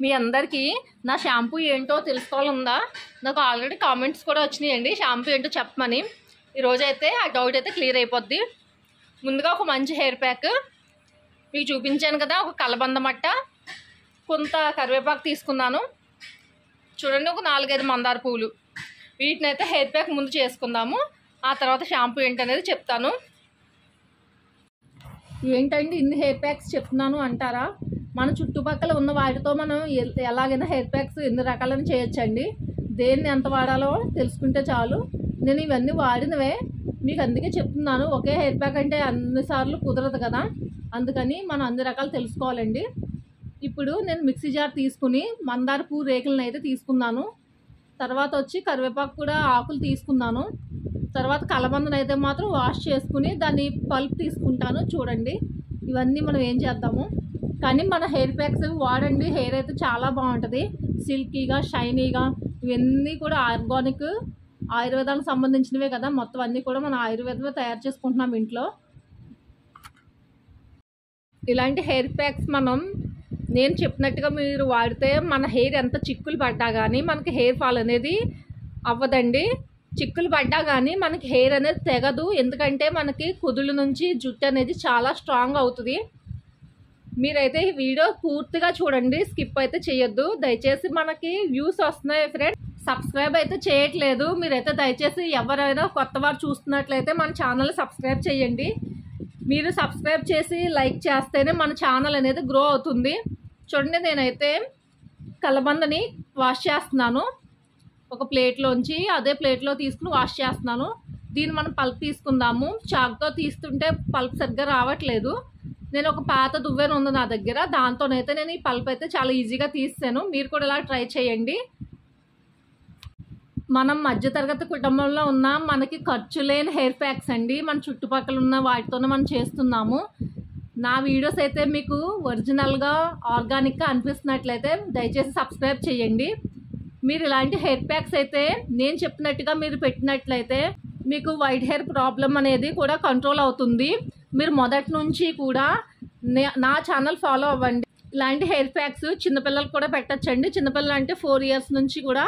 మీ అందరికీ నా షాంపూ ఏంటో తెలుసుకోవాలందా? నాకు ఆల్రెడీ కామెంట్స్ కూడా వచ్చినాయండి షాంపూ ఏంటో చెప్పమని. ఈరోజైతే ఆ డౌట్ అయితే క్లియర్ అయిపోద్ది. ముందుగా ఒక మంచి హెయిర్ ప్యాక్ మీకు చూపించాను కదా, ఒక కలబంద మట్ట, కొంత కరివేపాకు తీసుకున్నాను. చూడండి, ఒక 4-5 మందార పువ్వులు. వీటిని అయితే హెయిర్ ప్యాక్ ముందు చేసుకుందాము, ఆ తర్వాత షాంపూ ఏంటనేది చెప్తాను. ఏంటండి ఇన్ని హెయిర్ ప్యాక్స్ చెప్తున్నాను అంటారా? మన చుట్టుపక్కల ఉన్న వాటితో మనం ఎలాగైనా హెయిర్ ప్యాక్స్ ఎన్ని రకాలను చేయొచ్చండి. దేన్ని ఎంత వాడాలో తెలుసుకుంటే చాలు. నేను ఇవన్నీ వాడినవే, మీకు అందుకే చెప్తున్నాను. ఒకే హెయిర్ ప్యాక్ అంటే అన్నిసార్లు కుదరదు కదా, అందుకని మనం అన్ని రకాలు తెలుసుకోవాలండి. ఇప్పుడు నేను మిక్సీ జార్ తీసుకుని మందార పువ్వు రేకులను అయితే తీసుకున్నాను. తర్వాత వచ్చి కరివేపాకు కూడా ఆకులు తీసుకున్నాను. తర్వాత కలబందను అయితే మాత్రం వాష్ చేసుకుని దాన్ని పల్ప్ తీసుకుంటాను. చూడండి, ఇవన్నీ మనం ఏం చేద్దాము, కానీ మన హెయిర్ ప్యాక్స్ వాడండి. హెయిర్ అయితే చాలా బాగుంటుంది, సిల్కీగా, షైనీగా. ఇవన్నీ కూడా ఆర్గానిక్, ఆయుర్వేదానికి సంబంధించినవే కదా. మొత్తం అన్నీ కూడా మనం ఆయుర్వేదమే తయారు చేసుకుంటున్నాం ఇంట్లో. ఇలాంటి హెయిర్ ప్యాక్స్ నేను చెప్పినట్టుగా మీరు వాడితే మన హెయిర్ ఎంత చిక్కులు పడ్డా కానీ మనకి హెయిర్ ఫాల్ అనేది అవ్వదండి. చిక్కులు పడ్డా కానీ మనకి హెయిర్ అనేది తెగదు, ఎందుకంటే మనకి కుదుళ్ళ నుంచి జుట్టు అనేది చాలా స్ట్రాంగ్ అవుతుంది. మీరైతే ఈ వీడియో పూర్తిగా చూడండి, స్కిప్ అయితే చేయొద్దు దయచేసి. మనకి వ్యూస్ వస్తున్నాయి ఫ్రెండ్స్, సబ్స్క్రైబ్ అయితే చేయట్లేదు. మీరైతే దయచేసి ఎవరైనా కొత్త వారు చూస్తున్నట్లయితే మన ఛానల్ సబ్స్క్రైబ్ చేయండి. మీరు సబ్స్క్రైబ్ చేసి లైక్ చేస్తేనే మన ఛానల్ అనేది గ్రో అవుతుంది. చూడండి, నేనైతే కలబందని వాష్ చేస్తున్నాను. ఒక ప్లేట్లోంచి అదే ప్లేట్లో తీసుకుని వాష్ చేస్తున్నాను. దీన్ని మనం పల్ప్ తీసుకుందాము. చాకుతో తీస్తుంటే పల్ప్ సరిగ్గా రావట్లేదు. నేను ఒక పాత దువ్వెన ఉంది నా దగ్గర, దాంతోనైతే నేను ఈ పల్ప్ అయితే చాలా ఈజీగా తీస్తాను. మీరు కూడా ఇలా ట్రై చేయండి. మనం మధ్యతరగతి కుటుంబంలో ఉన్న మనకి ఖర్చు లేని హెయిర్ ప్యాక్స్ అండి, మన చుట్టుపక్కల ఉన్న వాటితోనే మనం చేస్తున్నాము. నా వీడియోస్ అయితే మీకు ఒరిజినల్గా ఆర్గానిక్గా అనిపిస్తున్నట్లయితే దయచేసి సబ్స్క్రైబ్ చేయండి. మీరు ఇలాంటి హెయిర్ ప్యాక్స్ అయితే నేను చెప్పినట్టుగా మీరు పెట్టినట్లయితే మీకు వైట్ హెయిర్ ప్రాబ్లం అనేది కూడా కంట్రోల్ అవుతుంది. మీరు మొదటి నుంచి కూడా నా ఛానల్ ఫాలో అవ్వండి. ఇలాంటి హెయిర్ ప్యాక్స్ చిన్నపిల్లలకు కూడా పెట్టచ్చండి. చిన్నపిల్లలు అంటే 4 years నుంచి కూడా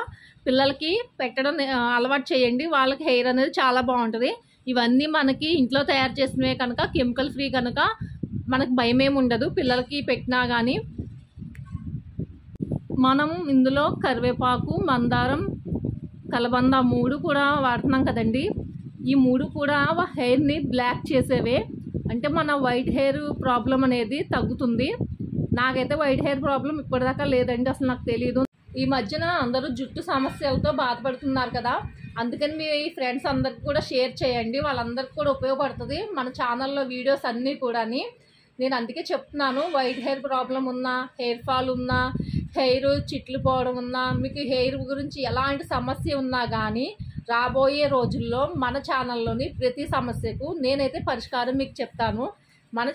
పిల్లలకి పెట్టడం అలవాటు చేయండి. వాళ్ళకి హెయిర్ అనేది చాలా బాగుంటుంది. ఇవన్నీ మనకి ఇంట్లో తయారు చేసినవే కనుక, కెమికల్ ఫ్రీ కనుక మనకు భయం ఏమి ఉండదు పిల్లలకి పెట్టినా కానీ. మనం ఇందులో కరివేపాకు, మందారం, కలబంద 3 కూడా వాడుతున్నాం కదండి. ఈ 3 కూడా హెయిర్ని బ్లాక్ చేసేవే, అంటే మన వైట్ హెయిర్ ప్రాబ్లం అనేది తగ్గుతుంది. నాకైతే వైట్ హెయిర్ ప్రాబ్లం ఇప్పటిదాకా లేదండి, అసలు నాకు తెలియదు. ఈ మధ్యన అందరూ జుట్టు సమస్యలతో బాధపడుతున్నారు కదా, అందుకని మీ ఫ్రెండ్స్ అందరికి కూడా షేర్ చేయండి, వాళ్ళందరికీ కూడా ఉపయోగపడుతుంది మన ఛానల్లో వీడియోస్ అన్నీ కూడా. నేను అందుకే చెప్తున్నాను, వైట్ హెయిర్ ప్రాబ్లం ఉన్నా, హెయిర్ ఫాల్ ఉన్నా, హెయిర్ చిట్లు పోవడం ఉన్నా, మీకు హెయిర్ గురించి ఎలాంటి సమస్య ఉన్నా కానీ రాబోయే రోజుల్లో మన ఛానల్లోని ప్రతి సమస్యకు నేనైతే పరిష్కారం మీకు చెప్తాను. మన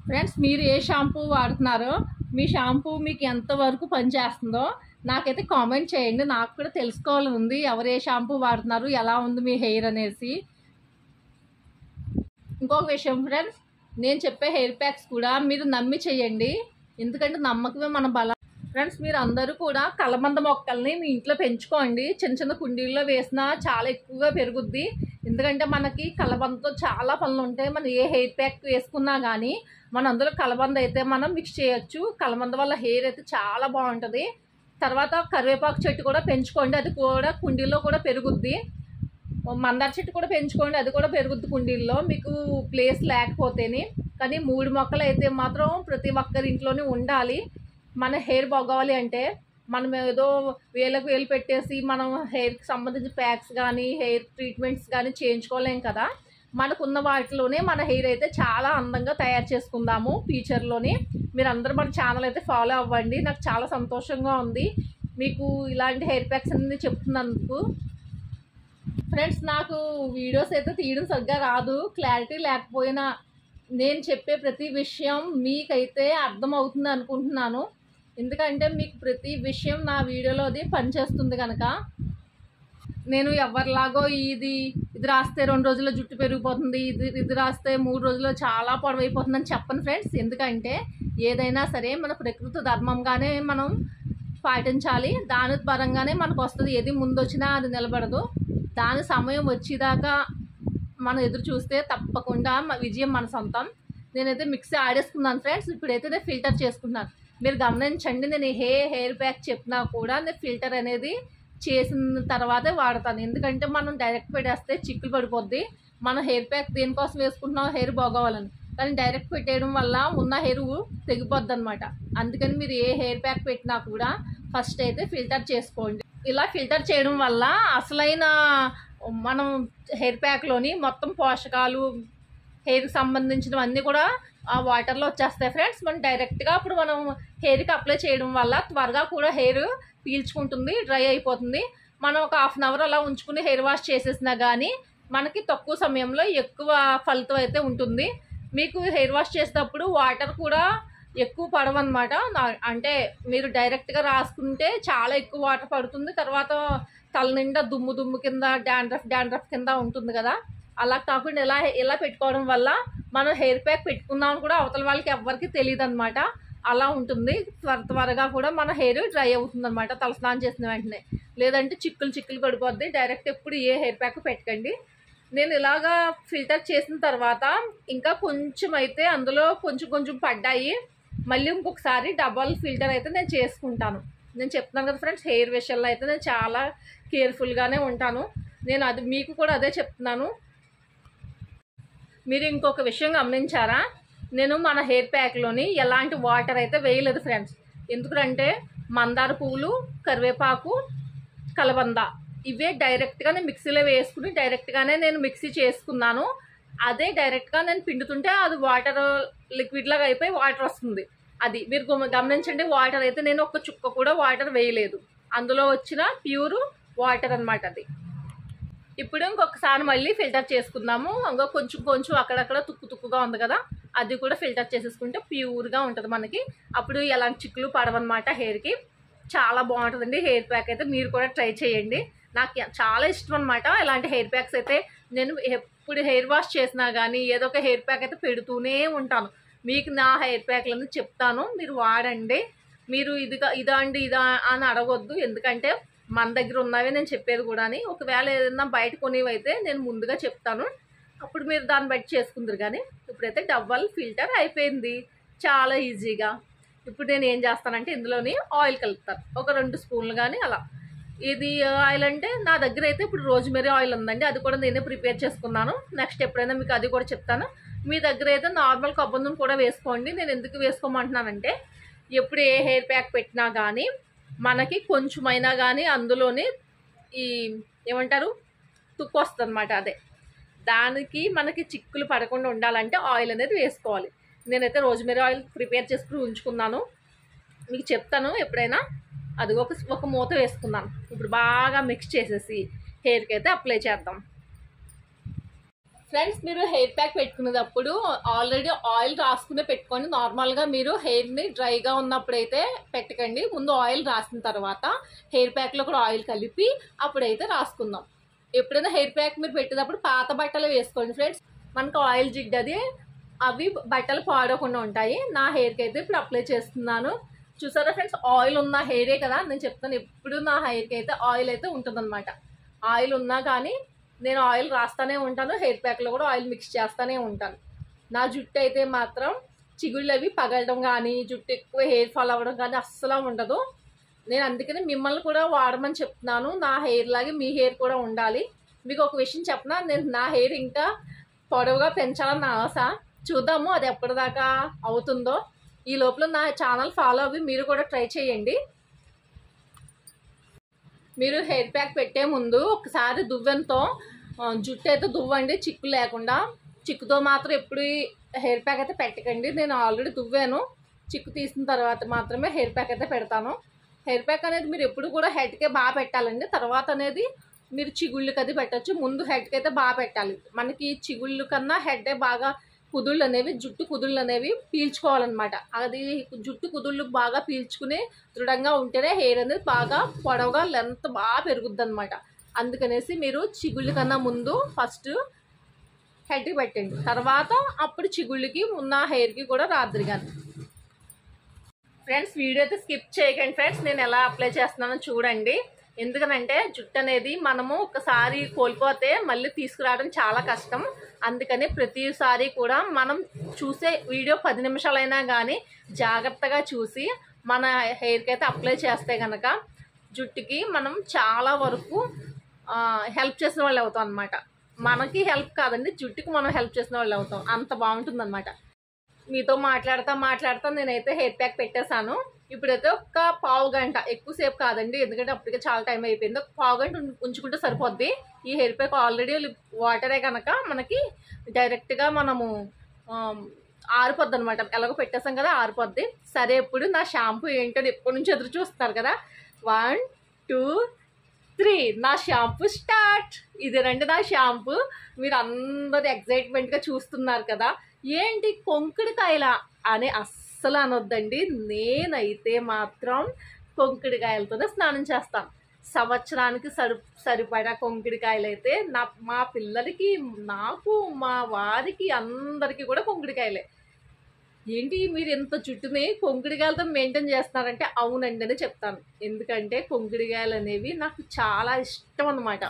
ఫ్రెండ్స్, మీరు ఏ షాంపూ వాడుతున్నారో, మీ షాంపూ మీకు ఎంతవరకు పనిచేస్తుందో నాకైతే కామెంట్ చేయండి. నాకు కూడా తెలుసుకోవాలని ఉంది, ఎవరు ఏ షాంపూ వాడుతున్నారు, ఎలా ఉంది మీ హెయిర్ అనేసి. ఇంకొక విషయం ఫ్రెండ్స్, నేను చెప్పే హెయిర్ ప్యాక్స్ కూడా మీరు నమ్మి చేయండి, ఎందుకంటే నమ్మకమే మన బలం. ఫ్రెండ్స్, మీరు అందరూ కూడా కలబంద మొక్కల్ని మీ ఇంట్లో పెంచుకోండి. చిన్న చిన్న కుండీల్లో వేసినా చాలా ఎక్కువగా పెరుగుద్ది, ఎందుకంటే మనకి కలబందతో చాలా పనులు ఉంటాయి. మనం ఏ హెయిర్ ప్యాక్ వేసుకున్నా కానీ మన అందులో కలబంద అయితే మనం మిక్స్ చేయొచ్చు. కలబంద వల్ల హెయిర్ అయితే చాలా బాగుంటుంది. తర్వాత కరివేపాకు చెట్టు కూడా పెంచుకోండి, అది కూడా కుండీల్లో కూడా పెరుగుద్ది. మందార చెట్టు కూడా పెంచుకోండి, అది కూడా పెరుగుద్ది కుండీల్లో, మీకు ప్లేస్ లేకపోతేనే. కానీ 3 మొక్కలు అయితే మాత్రం ప్రతి ఒక్కరి ఇంట్లోనే ఉండాలి. మన హెయిర్ బాగోవాలి అంటే మనం ఏదో వేలకు వేలు పెట్టేసి మనం హెయిర్కి సంబంధించిన ప్యాక్స్ కానీ హెయిర్ ట్రీట్మెంట్స్ కానీ చేయించుకోలేం కదా. మనకున్న వాటిలోనే మన హెయిర్ అయితే చాలా అందంగా తయారు చేసుకుందాము ఫ్యూచర్లోని. మీరు అందరూ మన ఛానల్ అయితే ఫాలో అవ్వండి, నాకు చాలా సంతోషంగా ఉంది మీకు ఇలాంటి హెయిర్ ప్యాక్స్ అన్ని చెప్తున్నందుకు. ఫ్రెండ్స్, నాకు వీడియోస్ అయితే తీయడం సరిగ్గా రాదు, క్లారిటీ లేకపోయినా నేను చెప్పే ప్రతి విషయం మీకైతే అర్థమవుతుంది అనుకుంటున్నాను, ఎందుకంటే మీకు ప్రతి విషయం నా వీడియోలో అది పనిచేస్తుంది కనుక. నేను ఎవరిలాగో ఇది రాస్తే 2 రోజుల్లో జుట్టు పెరిగిపోతుంది, ఇది రాస్తే 3 రోజుల్లో చాలా పొడవైపోతుందని చెప్పను ఫ్రెండ్స్. ఎందుకంటే ఏదైనా సరే మన ప్రకృతి ధర్మంగానే మనం పాటించాలి. దాని పరంగానే మనకు వస్తుంది. ఏది ముందు వచ్చినా అది నిలబడదు. దాని సమయం వచ్చేదాకా మనం ఎదురు చూస్తే తప్పకుండా విజయం మన సొంతం. నేనైతే మిక్సీ ఆడేసుకున్నాను ఫ్రెండ్స్. ఇప్పుడైతే నేను ఫిల్టర్ చేసుకున్నాను. మీరు గమనించండి, నేను హెయిర్ ప్యాక్ చెప్పినా కూడా నేను ఫిల్టర్ అనేది చేసిన తర్వాతే వాడతాను. ఎందుకంటే మనం డైరెక్ట్ పెట్టేస్తే చిక్కులు పడిపోద్ది. మనం హెయిర్ ప్యాక్ దేనికోసం వేసుకుంటున్నాం, హెయిర్ బాగోవాలని. కానీ డైరెక్ట్ పెట్టేయడం వల్ల ఉన్న హెయిర్ తెగిపోద్ది అనమాట. అందుకని మీరు ఏ హెయిర్ ప్యాక్ పెట్టినా కూడా ఫస్ట్ అయితే ఫిల్టర్ చేసుకోండి. ఇలా ఫిల్టర్ చేయడం వల్ల అసలైన మనం హెయిర్ ప్యాక్లోని మొత్తం పోషకాలు, హెయిర్కి సంబంధించినవన్నీ కూడా ఆ వాటర్లో వచ్చేస్తాయి ఫ్రెండ్స్. మనం డైరెక్ట్గా అప్పుడు మనం హెయిర్కి అప్లై చేయడం వల్ల త్వరగా కూడా హెయిర్ పీల్చుకుంటుంది, డ్రై అయిపోతుంది. మనం ఒక హాఫ్ అన్ అవర్ అలా ఉంచుకుని హెయిర్ వాష్ చేసేసినా కానీ మనకి తక్కువ సమయంలో ఎక్కువ ఫలితం అయితే ఉంటుంది. మీకు హెయిర్ వాష్ చేసేటప్పుడు వాటర్ కూడా ఎక్కువ పడవన్నమాట. అంటే మీరు డైరెక్ట్గా రాసుకుంటే చాలా ఎక్కువ వాటర్ పడుతుంది. తర్వాత తల నిండా దుమ్ము కింద డాండ్రఫ్ కింద ఉంటుంది కదా. అలా కాకుండా ఇలా పెట్టుకోవడం వల్ల మనం హెయిర్ ప్యాక్ పెట్టుకున్నాం కూడా అవతల వాళ్ళకి ఎవ్వరికి తెలియదు అనమాట. అలా ఉంటుంది. త్వరగా కూడా మన హెయిర్ డ్రై అవుతుంది అనమాట తలస్నానం చేసిన వెంటనే. లేదంటే చిక్కులు పడిపోద్ది. డైరెక్ట్ ఎప్పుడు ఏ హెయిర్ ప్యాక్ పెట్టకండి. నేను ఇలాగా ఫిల్టర్ చేసిన తర్వాత ఇంకా కొంచెం అయితే అందులో కొంచెం పడ్డాయి. మళ్ళీ ఇంకొకసారి డబల్ ఫిల్టర్ అయితే నేను చేసుకుంటాను. నేను చెప్తున్నాను కదా ఫ్రెండ్స్, హెయిర్ విషయంలో అయితే నేను చాలా కేర్ఫుల్గానే ఉంటాను. నేను అది మీకు కూడా అదే చెప్తున్నాను. మీరు ఇంకొక విషయం గమనించారా, నేను మన హెయిర్ ప్యాక్లోని ఎలాంటి వాటర్ అయితే వేయలేదు ఫ్రెండ్స్. ఎందుకంటే మందార పువ్వులు, కరివేపాకు, కలబంద ఇవే డైరెక్ట్గా నేను మిక్సీలో వేసుకుని డైరెక్ట్గానే నేను మిక్సీ చేసుకున్నాను. అదే డైరెక్ట్గా నేను పిండుతుంటే అది వాటర్ లిక్విడ్లాగా అయిపోయి వాటర్ వస్తుంది. అది మీరు గమనించండి. వాటర్ అయితే నేను ఒక్క చుక్క కూడా వాటర్ వేయలేదు. అందులో వచ్చిన ప్యూర్ వాటర్ అనమాట అది. ఇప్పుడు ఇంకొకసారి మళ్ళీ ఫిల్టర్ చేసుకుందాము. ఇంకా కొంచెం అక్కడక్కడ తుక్కుగా ఉంది కదా, అది కూడా ఫిల్టర్ చేసేసుకుంటే ప్యూర్గా ఉంటుంది మనకి. అప్పుడు ఎలాంటి చిక్కులు పడవన్నమాట హెయిర్కి. చాలా బాగుంటుందండి హెయిర్ ప్యాక్ అయితే. మీరు కూడా ట్రై చేయండి. నాకు చాలా ఇష్టం అనమాట ఇలాంటి హెయిర్ ప్యాక్స్ అయితే. నేను ఎప్పుడు హెయిర్ వాష్ చేసినా కానీ ఏదో ఒక హెయిర్ ప్యాక్ అయితే పెడుతూనే ఉంటాను. మీకు నా హెయిర్ ప్యాక్లను చెప్తాను, మీరు వాడండి. మీరు ఇదా అని అడగొద్దు. ఎందుకంటే మన దగ్గర ఉన్నవే నేను చెప్పేది కూడా. ఒకవేళ ఏదైనా బయట కొనేవైతే నేను ముందుగా చెప్తాను, అప్పుడు మీరు దాన్ని బట్టి చేసుకుందరు. కానీ ఇప్పుడైతే డబల్ ఫిల్టర్ అయిపోయింది చాలా ఈజీగా. ఇప్పుడు నేను ఏం చేస్తానంటే ఇందులోని ఆయిల్ కలుపుతాను, ఒక 2 స్పూన్లు కానీ అలా. ఇది ఆయిల్ అంటే నా దగ్గర అయితే ఇప్పుడు రోజ్మెరీ ఆయిల్ ఉందండి. అది కూడా నేనే ప్రిపేర్ చేసుకున్నాను. నెక్స్ట్ ఎప్పుడైనా మీకు అది కూడా చెప్తాను. మీ దగ్గర అయితే నార్మల్ కొబ్బరి నూనె కూడా వేసుకోండి. నేను ఎందుకు వేసుకోమంటున్నానంటే ఎప్పుడు ఏ హెయిర్ ప్యాక్ పెట్టినా కానీ మనకి కొంచెమైనా కానీ అందులోని ఈ ఏమంటారు తుక్కు వస్తుంది అనమాట. అదే దానికి మనకి చిక్కులు పడకుండా ఉండాలంటే ఆయిల్ అనేది వేసుకోవాలి. నేనైతే రోజ్మెరీ ఆయిల్ ప్రిపేర్ చేసుకుని ఉంచుకున్నాను, మీకు చెప్తాను ఎప్పుడైనా. అది ఒక మూత వేసుకున్నాను. ఇప్పుడు బాగా మిక్స్ చేసేసి హెయిర్కి అయితే అప్లై చేద్దాం. ఫ్రెండ్స్, మీరు హెయిర్ ప్యాక్ పెట్టుకునేటప్పుడు ఆల్రెడీ ఆయిల్ రాసుకునే పెట్టుకోండి. నార్మల్గా మీరు హెయిర్ని డ్రైగా ఉన్నప్పుడైతే పెట్టకండి. ముందు ఆయిల్ రాసిన తర్వాత హెయిర్ ప్యాక్లో కూడా ఆయిల్ కలిపి అప్పుడైతే రాసుకుందాం. ఎప్పుడైనా హెయిర్ ప్యాక్ మీరు పెట్టేటప్పుడు పాత బట్టలు వేసుకోండి ఫ్రెండ్స్. మనకు ఆయిల్ జిడ్డది అవి బట్టలు పాడకుండా ఉంటాయి. నా హెయిర్కి అయితే ఇప్పుడు అప్లై చేస్తున్నాను. చూసారా ఫ్రెండ్స్, ఆయిల్ ఉన్న హెయిరే కదా నేను చెప్తాను. ఎప్పుడు నా హెయిర్కి అయితే ఆయిల్ అయితే ఉంటుందన్నమాట. ఆయిల్ ఉన్నా కానీ నేను ఆయిల్ రాస్తూనే ఉంటాను. హెయిర్ ప్యాక్లో కూడా ఆయిల్ మిక్స్ చేస్తూనే ఉంటాను. నా జుట్టు అయితే మాత్రం చిగుళ్ళు అవి పగలడం కానీ, జుట్టు ఎక్కువ హెయిర్ ఫాల్ అవ్వడం కానీ అస్సలు ఉండదు. నేను అందుకని మిమ్మల్ని కూడా వాడమని చెప్తున్నాను. నా హెయిర్ లాగే మీ హెయిర్ కూడా ఉండాలి. మీకు ఒక విషయం చెప్పనా, నేను నా హెయిర్ ఇంకా పొడవుగా పెంచాలని నా ఆశ. చూద్దాము అది ఎప్పటిదాకా అవుతుందో. ఈ లోపల నా ఛానల్ ఫాలో అవ్వి మీరు కూడా ట్రై చేయండి. మీరు హెయిర్ ప్యాక్ పెట్టే ముందు ఒకసారి దువ్వెనతో జుట్టు అయితే దువ్వండి, చిక్కు లేకుండా. చిక్కుతో మాత్రం ఎప్పుడు హెయిర్ ప్యాక్ అయితే పెట్టకండి. నేను ఆల్రెడీ దువ్వాను. చిక్కు తీసిన తర్వాత మాత్రమే హెయిర్ ప్యాక్ అయితే పెడతాను. హెయిర్ ప్యాక్ అనేది మీరు ఎప్పుడు కూడా హెడ్కే బాగా పెట్టాలండి. తర్వాత అనేది మీరు చిగుళ్ళకి అది పెట్టచ్చు. ముందు హెడ్కి అయితే బాగా పెట్టాలి. మనకి చిగుళ్ళు కన్నా హెడ్డే బాగా కుదుళ్ళు అనేవి, జుట్టు కుదుళ్ళు అనేవి పీల్చుకోవాలన్నమాట. అది జుట్టు కుదుళ్ళు బాగా పీల్చుకుని దృఢంగా ఉంటేనే హెయిర్ అనేది బాగా పొడవుగా లెంత్ బాగా పెరుగుద్ది అనమాట. అందుకనేసి మీరు చిగుళ్ళ కన్నా ముందు ఫస్ట్ హెడ్కి పెట్టండి. తర్వాత అప్పుడు చిగుళ్ళకి ఉన్న హెయిర్కి కూడా రాత్రి కానీ. ఫ్రెండ్స్ వీడియో అయితే స్కిప్ చేయకండి ఫ్రెండ్స్, నేను ఎలా అప్లై చేస్తున్నానో చూడండి. ఎందుకనంటే జుట్టు అనేది మనము ఒకసారి కోల్పోతే మళ్ళీ తీసుకురావడం చాలా కష్టం. అందుకని ప్రతిసారి కూడా మనం చూసే వీడియో 10 నిమిషాలైనా కానీ జాగ్రత్తగా చూసి మన హెయిర్కి అయితే అప్లై చేస్తే కనుక జుట్టుకి మనం చాలా వరకు హెల్ప్ చేసిన వాళ్ళు అవుతాం అనమాట. మనకి హెల్ప్ కాదండి, జుట్టుకి మనం హెల్ప్ చేసిన వాళ్ళు అవుతాం. అంత బాగుంటుంది అనమాట. మీతో మాట్లాడుతా నేనైతే హెయిర్ ప్యాక్ పెట్టేశాను. ఇప్పుడైతే ఒక పావు గంట, ఎక్కువసేపు కాదండి ఎందుకంటే అప్పటికే చాలా టైం అయిపోయింది, ఒక పావు గంట ఉంచుకుంటే సరిపోద్ది. ఈ హెయిర్ ప్యాక్ ఆల్రెడీ వాటరే కనుక మనకి డైరెక్ట్గా మనము ఆరిపోద్ది అనమాట. ఎలాగో పెట్టేసాం కదా, ఆరిపోద్ది. సరే ఇప్పుడు నా షాంపూ ఏంటో ఎప్పటి నుంచి ఎదురు చూస్తున్నారు కదా. 1 2 3 నా షాంపూ స్టార్ట్. ఇదేనండి నా షాంపూ. మీరు అందరు ఎగ్జైట్మెంట్గా చూస్తున్నారు కదా. ఏంటి కొంకుడికాయల అని అస్సలు అనొద్దండి. నేనైతే మాత్రం కొంకుడికాయలతోనే స్నానం చేస్తాను. సంవత్సరానికి సరిపడా కొంకుడికాయలు అయితే మా పిల్లలకి, నాకు, మా వారికి అందరికీ కూడా కొంకుడికాయలే. ఏంటి మీరు ఎంత జుట్టుని కొంకుడికాయలతో మెయింటైన్ చేస్తున్నారంటే అవునండి అని చెప్తాను. ఎందుకంటే కొంకుడికాయలు అనేవి నాకు చాలా ఇష్టం అన్నమాట.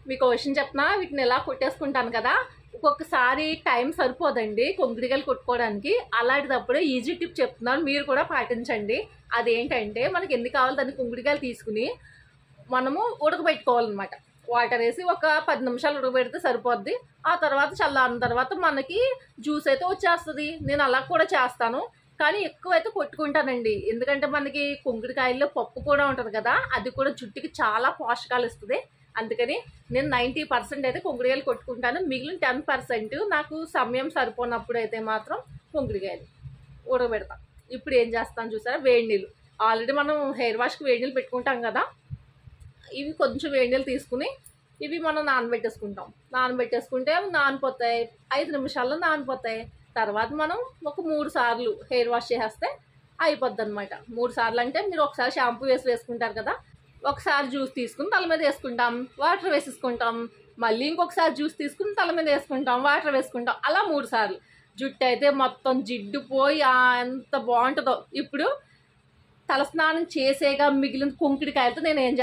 మీకు విషయం చెప్తున్నా, వీటిని ఎలా కొట్టేసుకుంటాను కదా, ఒక్కొక్కసారి టైం సరిపోదండి కొంకుడికాయలు కొట్టుకోవడానికి. అలాంటిదప్పుడు ఈజీ టిప్ చెప్తున్నాను, మీరు కూడా పాటించండి. అదేంటంటే మనకి ఎన్ని కావాలో దాన్ని కొంకుడికాయలు తీసుకుని మనము ఉడకబెట్టుకోవాలన్నమాట. వాటర్ వేసి ఒక 10 నిమిషాలు ఉడకబెడితే సరిపోద్ది. ఆ తర్వాత చల్లారిన తర్వాత మనకి జ్యూస్ అయితే వచ్చేస్తుంది. నేను అలా కూడా చేస్తాను, కానీ ఎక్కువైతే కొట్టుకుంటానండి. ఎందుకంటే మనకి కొంకుడికాయల్లో పప్పు కూడా ఉంటుంది కదా, అది కూడా జుట్టుకి చాలా పోషకాలు ఇస్తుంది. అందుకని నేను 90% అయితే కొంకుడికాయలు కొట్టుకుంటాను. మిగిలిన 10% నాకు సమయం సరిపోనప్పుడు అయితే మాత్రం కొంకుడికాయలు ఉడకబెడతాను. ఇప్పుడు ఏం చేస్తాను చూసారా, వేడి నీళ్ళు. ఆల్రెడీ మనం హెయిర్ వాష్కి వేడి నీళ్ళు పెట్టుకుంటాం కదా, ఇవి కొంచెం వేడి నీళ్ళు తీసుకుని ఇవి మనం నానబెట్టేసుకుంటాం. నానబెట్టేసుకుంటే నానిపోతాయి, 5 నిమిషాల్లో నానిపోతాయి. తర్వాత మనం ఒక 3 సార్లు హెయిర్ వాష్ చేసేస్తే అయిపోద్ది అనమాట. 3 సార్లు అంటే మీరు ఒకసారి షాంపూ వేసుకుంటారు కదా, ఒకసారి జ్యూస్ తీసుకుని తల మీద వేసుకుంటాం, వాటర్ వేసేసుకుంటాం, మళ్ళీ ఇంకొకసారి జ్యూస్ తీసుకుని తల మీద వేసుకుంటాం, వాటర్ వేసుకుంటాం, అలా 3 సార్లు. జుట్టు అయితే మొత్తం జిడ్డు పోయి ఎంత బాగుంటుందో. ఇప్పుడు తలస్నానం చేసేగా మిగిలిన కొంకుడికాయలతో నేను ఏం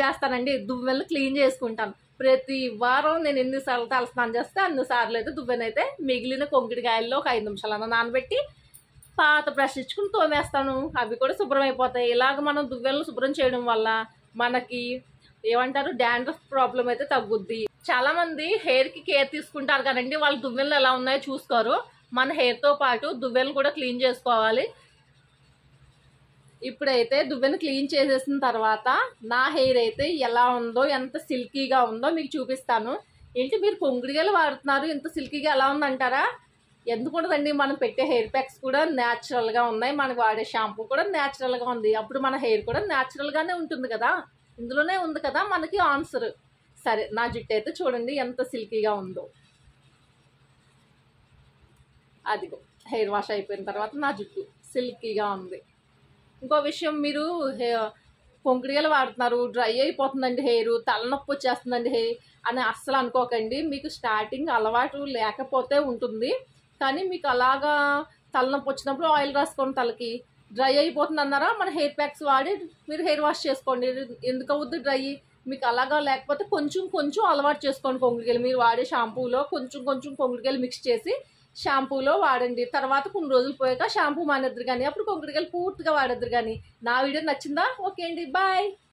చేస్తానండి, దువ్వెనలు క్లీన్ చేసుకుంటాను. ప్రతి వారం నేను ఎన్నిసార్లు తలస్నానం చేస్తే అన్నిసార్లు అయితే దువ్వెనైతే మిగిలిన కొంకుడికాయల్లో ఒక 5 నిమిషాలన్నా నానబెట్టి పాత బ్రష్ ఇచ్చుకుని తోమేస్తాను. అవి కూడా శుభ్రం అయిపోతాయి. ఇలాగ మనం దువ్వెనలు శుభ్రం చేయడం వల్ల మనకి ఏమంటారు, డాండ్రఫ్ ప్రాబ్లం అయితే తగ్గుద్ది. చాలా మంది హెయిర్కి కేర్ తీసుకుంటారు కదండి, వాళ్ళ దువ్వెనలు ఎలా ఉన్నాయో చూసుకోరు. మన హెయిర్తో పాటు దువ్వెనలు కూడా క్లీన్ చేసుకోవాలి. ఇప్పుడైతే దువ్వెన క్లీన్ చేసేసిన తర్వాత నా హెయిర్ అయితే ఎలా ఉందో, ఎంత సిల్కీగా ఉందో మీకు చూపిస్తాను. ఏంటి మీరు కొంకుడికాయలు వాడుతున్నారు, ఇంత సిల్కీగా ఎలా ఉందంటారా? ఎందుకు ఉండదండి, మనం పెట్టే హెయిర్ ప్యాక్స్ కూడా న్యాచురల్గా ఉన్నాయి, మనకు వాడే షాంపూ కూడా న్యాచురల్గా ఉంది. అప్పుడు మన హెయిర్ కూడా న్యాచురల్గానే ఉంటుంది కదా, ఇందులోనే ఉంది కదా మనకి ఆన్సర్. సరే, నా జుట్టు అయితే చూడండి ఎంత సిల్కీగా ఉందో. అదిగో హెయిర్ వాష్ అయిపోయిన తర్వాత నా జుట్టు సిల్కీగా ఉంది. ఇంకో విషయం, మీరు కొంకుడికాయలు వాడుతున్నారు, డ్రై అయిపోతుందండి హెయిర్, తలనొప్పి వచ్చేస్తుందండి హెయిర్ అని అస్సలు అనుకోకండి. మీకు స్టార్టింగ్ అలవాటు లేకపోతే ఉంటుంది, కానీ మీకు అలాగా తలనొప్పి వచ్చినప్పుడు ఆయిల్ రాసుకోండి తలకి. డ్రై అయిపోతుంది అన్నారా, మన హెయిర్ ప్యాక్స్ వాడి మీరు హెయిర్ వాష్ చేసుకోండి. ఎందుకు అవుద్ది డ్రై? మీకు అలాగా లేకపోతే కొంచెం కొంచెం అలవాటు చేసుకోండి. కొంకుడికాయలు మీరు వాడే షాంపూలో కొంచెం కొంచెం కొంకుడికాయలు మిక్స్ చేసి షాంపూలో వాడండి. తర్వాత కొన్ని రోజులు పోయాక షాంపూ మానేద్దరు కానీ, అప్పుడు కొంకుడికాయలు పూర్తిగా వాడేద్దరు కానీ. నా వీడియో నచ్చిందా? ఓకే అండి, బాయ్.